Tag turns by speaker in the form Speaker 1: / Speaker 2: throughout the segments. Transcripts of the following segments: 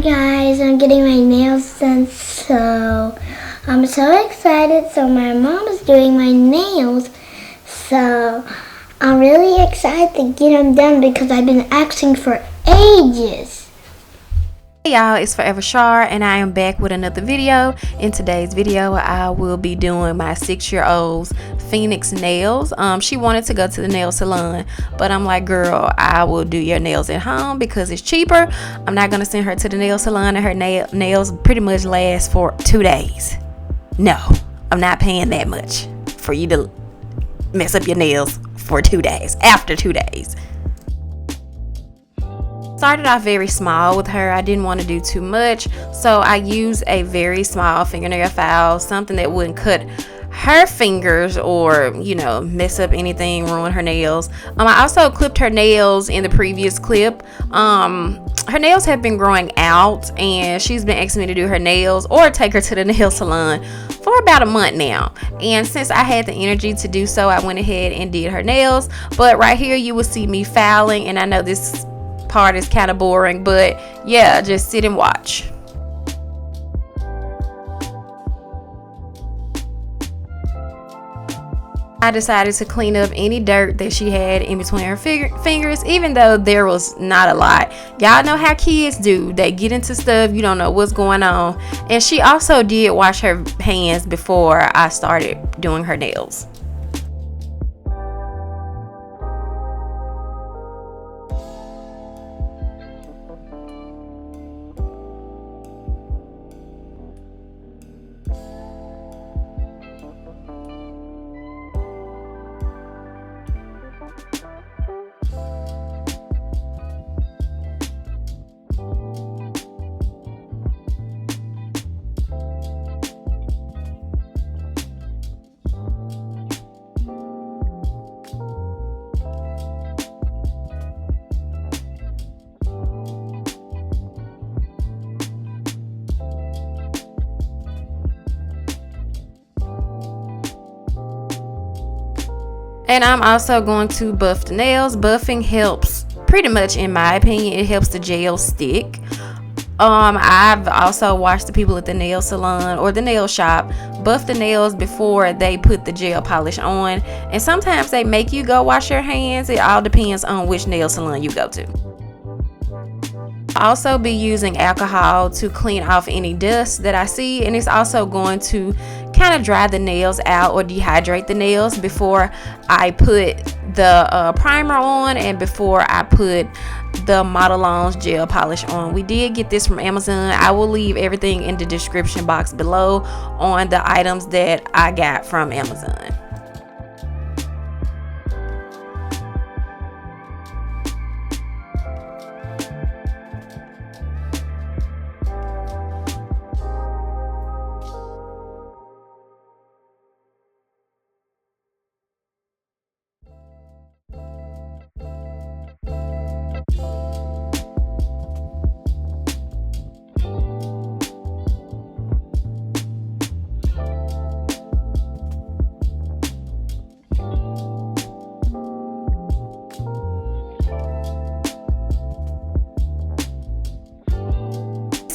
Speaker 1: Hi guys, I'm getting my nails done, so I'm so excited. So my mom is doing my nails, so I'm really excited to get them done because I've been asking for ages.
Speaker 2: Hey y'all, it's Forever Shar and I am back with another video. In today's video I will be doing my 6-year-old's Phoenix nails. She wanted to go to the nail salon, but I'm like, girl, I will do your nails at home because it's cheaper. I'm not gonna send her to the nail salon and her nails pretty much last for 2 days. No, I'm not paying that much for you to mess up your nails for 2 days, after 2 days. Started off very small with her. I didn't want to do too much, so I used a very small fingernail file, something that wouldn't cut her fingers or, you know, mess up anything, ruin her nails. I also clipped her nails in the previous clip. Her nails have been growing out and she's been asking me to do her nails or take her to the nail salon for about a month now, and since I had the energy to do so, I went ahead and did her nails. But right here you will see me filing, and I know this part is kind of boring, but yeah, just sit and watch. I decided to clean up any dirt that she had in between her fingers, even though there was not a lot. Y'all know how kids do. They get into stuff, you don't know what's going on. And she also did wash her hands before I started doing her nails. And I'm also going to buff the nails. Buffing helps, pretty much in my opinion, it helps the gel stick. I've also watched the people at the nail salon or the nail shop buff the nails before they put the gel polish on, and sometimes they make you go wash your hands. It all depends on which nail salon you go to. I'll also be using alcohol to clean off any dust that I see, and it's also going to kind of dry the nails out or dehydrate the nails before I put the primer on and before I put the Modelones gel polish on. We did get this from Amazon. I will leave everything in the description box below on the items that I got from Amazon.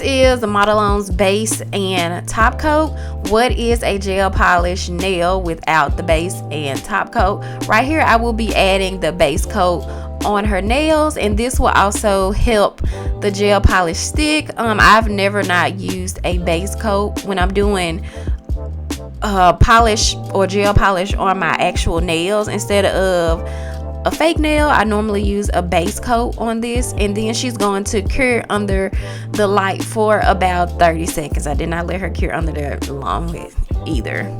Speaker 2: Is the Modelones base and top coat. What is a gel polish nail without the base and top coat? Right here I will be adding the base coat on her nails, and this will also help the gel polish stick. I've never not used a base coat when I'm doing polish or gel polish on my actual nails. Instead of a fake nail, I normally use a base coat on this, and then she's going to cure under the light for about 30 seconds. I did not let her cure under there long either.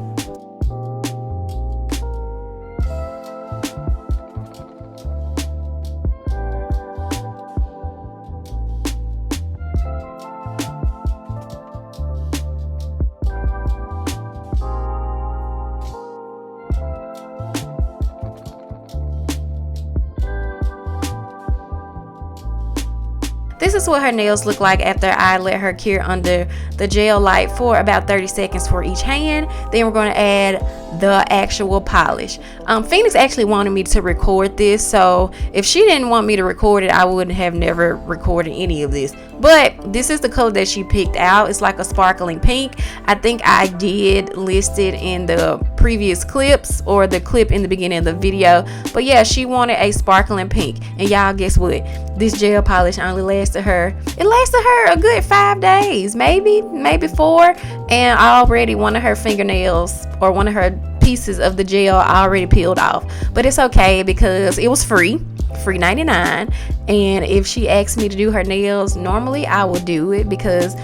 Speaker 2: This is what her nails look like after I let her cure under the gel light for about 30 seconds for each hand. Then we're going to add the actual polish. Phoenix actually wanted me to record this, so if she didn't want me to record it, I would have never recorded any of this. But this is the color that she picked out. It's like a sparkling pink. I think I did list it in the previous clips or the clip in the beginning of the video. But yeah, she wanted a sparkling pink. And y'all, guess what? This gel polish only lasted her. It lasted her a good 5 days, maybe 4. And already one of her fingernails or one of her pieces of the gel already peeled off. But it's okay because it was free 99, and if she asked me to do her nails, normally I would do it, because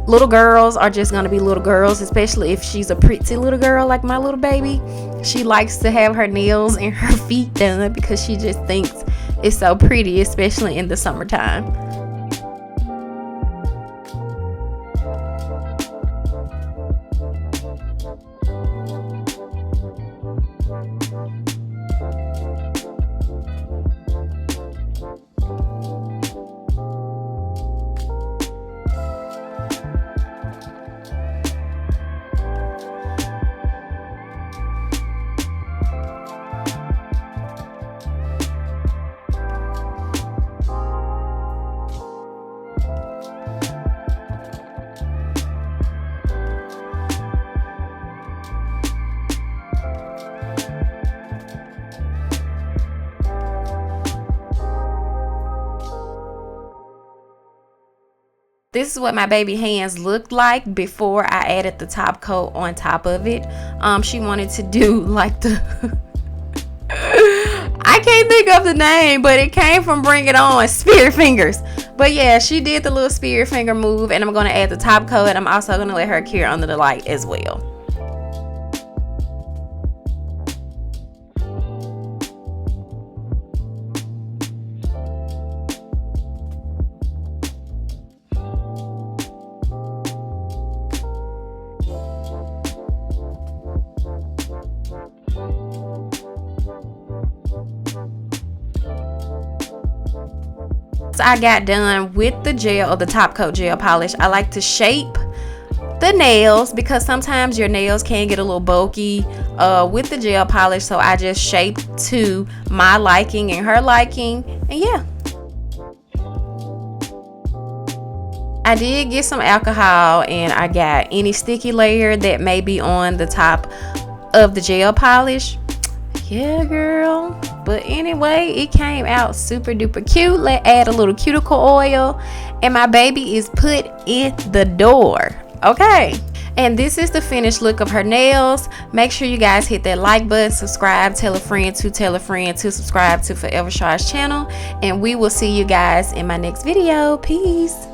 Speaker 2: little girls are just gonna be little girls, especially if she's a pretty little girl like my little baby. She likes to have her nails and her feet done because she just thinks it's so pretty, especially in the summertime. This is what my baby hands looked like before I added the top coat on top of it. She wanted to do like the I can't think of the name, but it came from Bring It On, spirit fingers. But yeah, she did the little spirit finger move, and I'm going to add the top coat, and I'm also going to let her cure under the light as well. I got done with the gel or the top coat gel polish, I like to shape the nails because sometimes your nails can get a little bulky with the gel polish. So I just shaped to my liking and her liking, and yeah, I did get some alcohol and I got any sticky layer that may be on the top of the gel polish. Yeah, girl. But anyway, it came out super duper cute. Let's add a little cuticle oil, and my baby is put in the door. Okay, and this is the finished look of her nails. Make sure you guys hit that like button, subscribe, tell a friend to subscribe to Forever Char's channel, and we will see you guys in my next video. Peace.